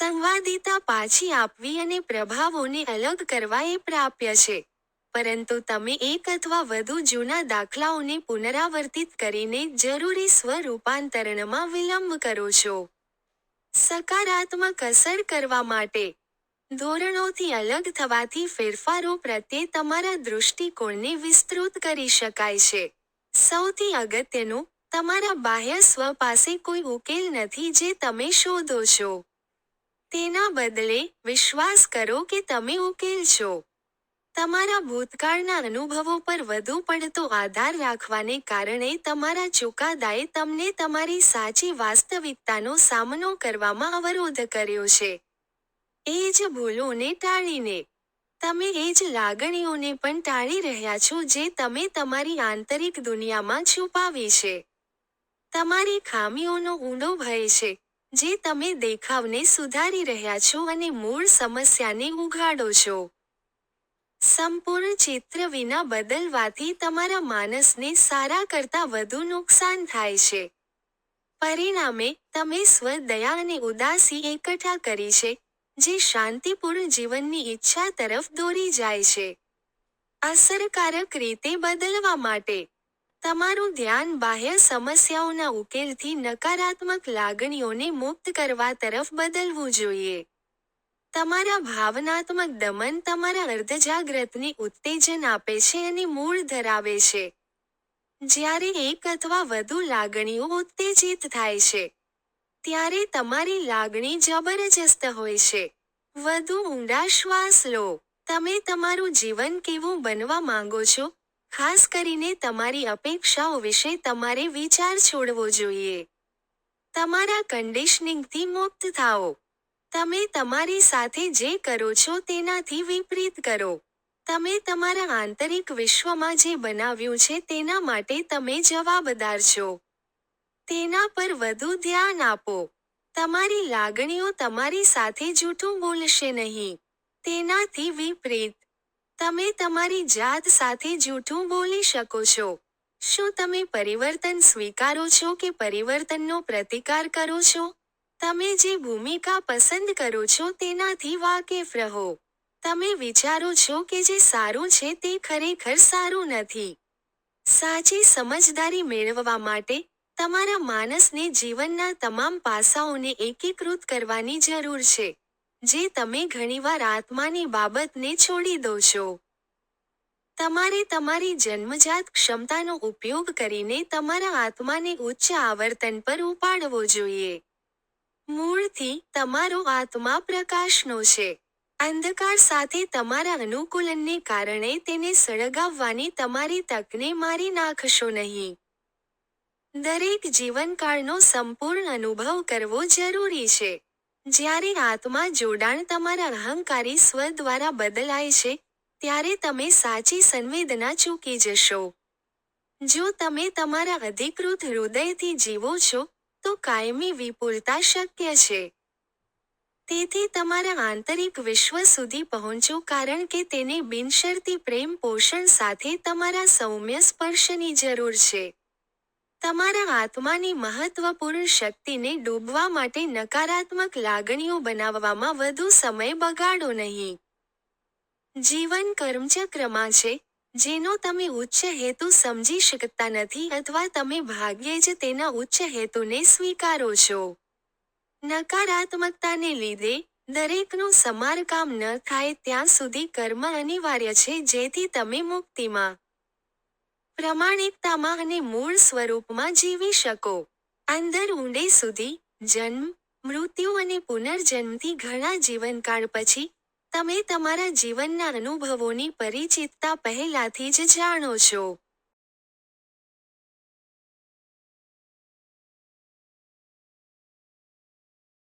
સંવાદિતા પાછી આપવી અને પ્રભાવોને અલગ કરવા એ પ્રાપ્ય છે. પરંતુ તમે એક અથવા વધુ જૂના દાખલાઓને પુનરાવર્તિત કરીને જરૂરી સ્વરૂપાંતરણમાં વિલંબ કરો છો. સકારાત્મક અસર કરવા માટે ધોરણોથી અલગ થવાથી ફેરફારો પ્રત્યે તમારા દૃષ્ટિકોણને વિસ્તૃત કરી શકાય છે. સૌથી અગત્યનું, તમારા બાહ્ય સ્વ પાસે કોઈ ઉકેલ નથી જે તમે શોધો છો. તેના બદલે, વિશ્વાસ કરો કે તમે ઉકેલ છો. તમારા ભૂતકાળના અનુભવો પર વધુ પડતો આધાર રાખવાને કારણે તમારા ચુકાદાએ તમને તમારી સાચી વાસ્તવિકતાનો સામનો કરવામાં અવરોધ કર્યો છે. એ જ ભૂલોને ટાળીને, તમે એ જ લાગણીઓને પણ ટાળી રહ્યા છો જે તમે તમારી આંતરિક દુનિયામાં છુપાવી છે. તમારી ખામીઓનો ઊંડો ભય છે, જે તમે દેખાવને સુધારી રહ્યા છો અને મૂળ સમસ્યાને ઉઘાડો છો. સંપૂર્ણ ચિત્ર વિના બદલવાથી તમારા માનસને સારા કરતાં વધુ નુકસાન થાય છે. પરિણામે, તમે સ્વ-દયા અને ઉદાસી એકઠા કરી છે, જે શાંતિપૂર્ણ જીવનની ઈચ્છા તરફ દોરી જાય છે. અસરકારક રીતે બદલવા માટે, તમારું ધ્યાન બાહ્ય સમસ્યાઓના ઉકેલથી નકારાત્મક લાગણીઓને મુક્ત કરવા તરફ બદલવું જોઈએ. તમારા ભાવનાત્મક દમન તમારા અર્ધજાગ્રતને ઉત્તેજન આપે છે અને મૂળ ધરાવે છે. જ્યારે એક અથવા વધુ લાગણીઓ ઉત્તેજિત થાય છે, ત્યારે તમારી લાગણી જબરજસ્ત હોય છે. વધુ ઊંડા શ્વાસ લો. તમે તમારું જીવન કેવું બનવા માંગો છો, ખાસ કરીને તમારી અપેક્ષાઓ વિશે તમારે વિચાર છોડવો જોઈએ. તમારા કન્ડિશનિંગથી મુક્ત થાઓ. તમે તમારી સાથે જે કરો છો તેનાથી વિપરીત કરો. તમે તમારા આંતરિક વિશ્વમાં જે બનાવ્યું છે તેના માટે તમે જવાબદાર છો. તેના પર વધુ ધ્યાન આપો. તમારી લાગણીઓ તમારી સાથે જૂઠું બોલશે નહીં. તેનાથી વિપરીત, તમે તમારી જાત સાથે જૂઠું બોલી શકો છો. શું તમે પરિવર્તન સ્વીકારો છો કે પરિવર્તનનો પ્રતિકાર કરો છો? તમે જે ભૂમિકા પસંદ કરો છો તેનાથી વાકેફ રહો. તમે વિચારો છો કે જે સારું છે તે ખરેખર સારું નથી. સાચી સમજદારી મેળવવા માટે, તમારા માનસને જીવનના તમામ પાસાઓને એકીકૃત કરવાની જરૂર છે, જે તમે ઘણીવાર આત્માની બાબતને છોડી દો છો. તમારે તમારી જન્મજાત ક્ષમતાનો ઉપયોગ કરીને તમારા આત્માને ઉચ્ચ આવર્તન પર ઉપાડવો જોઈએ. મૂળથી, તમારો આત્મા પ્રકાશનો છે. અંધકાર સાથે તમારા અનુકૂલનને કારણે તેને સળગાવવાની તમારી તકને મારી નાખશો નહીં. દરેક જીવનકાળનો સંપૂર્ણ અનુભવ કરવો જરૂરી છે. જ્યારે આત્મા જોડાણ તમારા અહંકારી સ્વ દ્વારા બદલાય છે, ત્યારે તમે સાચી સંવેદના ચૂકી જશો. જો તમે તમારા અધિકૃત હૃદયથી જીવો છો, તો કાયમી વિપુલતા શક્ય છે. તેથી તમારા આંતરિક વિશ્વ સુધી પહોંચો કારણ કે તેને બિનશરતી પ્રેમ પોષણ સાથે તમારા સૌમ્ય સ્પર્શની જરૂર છે. તમારા આત્માની મહત્વપૂર્ણ શક્તિને ડૂબવા માટે નકારાત્મક લાગણીઓ બનાવવામાં વધુ સમય બગાડો નહીં. જીવન કર્મચક્રમાં છે, જેનો તમે ઉચ્ચ હેતુ સમજી શકતા નથી અથવા તમે ભાગ્યે જ તેના ઉચ્ચ હેતુને સ્વીકારો છો. નકારાત્મકતાને લીધે, દરેકનું સમારકામ ન થાય ત્યાં સુધી કર્મ અનિવાર્ય છે જેથી તમે મુક્તિમાં, પ્રમાણિકતામાં અને મૂળ સ્વરૂપમાં જીવી શકો. અંદર ઊંડે સુધી, જન્મ, મૃત્યુ અને પુનર્જન્મથી ઘણા જીવનકાળ પછી, તમે તમારા જીવનના અનુભવોની પરિચિતતા પહેલાથી જ જાણો છો.